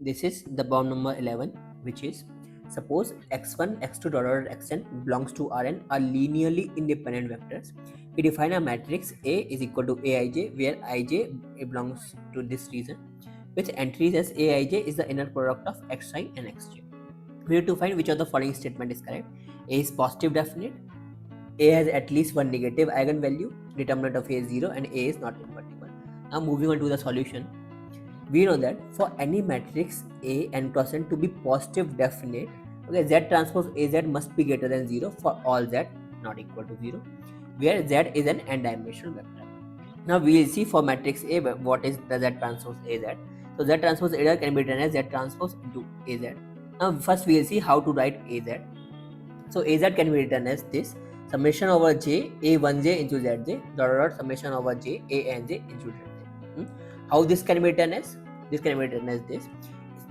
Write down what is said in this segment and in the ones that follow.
this is the problem number 11, which is suppose x1, x2, xn belongs to Rn are linearly independent vectors. We define a matrix A is equal to Aij, where Ij belongs to this region, which entries as Aij is the inner product of xi and xj. We need to find which of the following statement is correct. A is positive definite, A has at least one negative eigenvalue, determinant of A is 0, and A is not invertible. Now moving on to the solution. We know that for any matrix A n cross n to be positive definite, okay, Z transpose AZ must be greater than 0 for all Z not equal to 0, where Z is an n-dimensional vector. Now we will see for matrix A what is the Z transpose AZ. So Z transpose AZ can be written as Z transpose into AZ. Now first we will see how to write AZ. So AZ can be written as this: summation over J A1J into Zj dot summation over J Anj into Zj. How this can be written as? This can be written as this.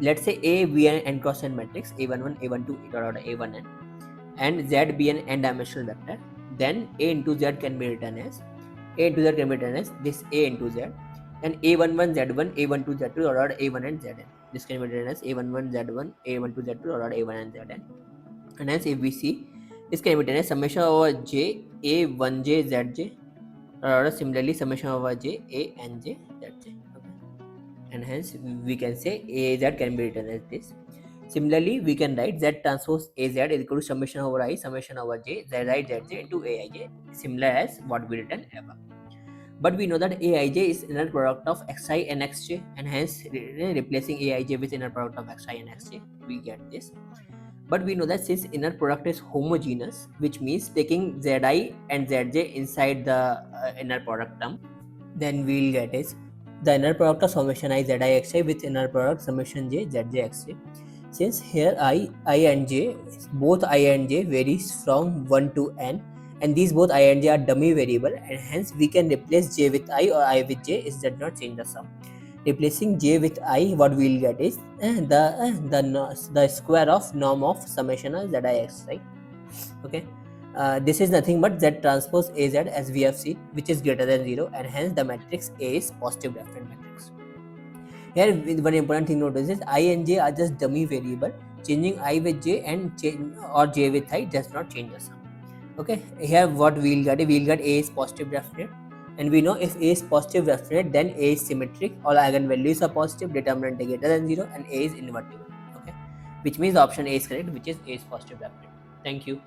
Let's say A be an n cross n matrix A11, A12, dot A1n, and Z be an n-dimensional vector. Then A into Z can be written as this A into Z. And A11 Z1, A12 Z2, dot A1n Zn. This can be written as A11 Z1, A12 Z2, dot A1n Zn. And hence if we see, this can be written as summation over J A1J Zj, or similarly summation over J Anj Zj. And hence we can say AZ can be written as this. Similarly, we can write Z transpose AZ is equal to summation over I, summation over J, Zi Zj into Aij, similar as what we written above. But we know that Aij is inner product of xi and xj, and hence replacing Aij with inner product of xi and xj, we get this. But we know that since inner product is homogeneous, which means taking Zi and Zj inside the inner product term, then we'll get is the inner product of summation I Zi xj with inner product summation j Zj xj. Since here I and j, both I and j varies from 1 to n, and these both I and j are dummy variable, and hence we can replace j with I or I with j. It does not change the sum. Replacing j with I, what we will get is the square of norm of summation of Zix, right? Okay. This is nothing but Z transpose AZ, as we have seen, which is greater than 0, and hence the matrix A is positive definite matrix. Here one important thing notice is I and j are just dummy variable. Changing I with j and or j with I does not change the sum. Okay, here what we'll get A is positive definite, and we know if A is positive definite, then A is symmetric, all eigenvalues are positive, determinant is greater than 0, and A is invertible. Okay, which means option A is correct, which is A is positive definite. Thank you.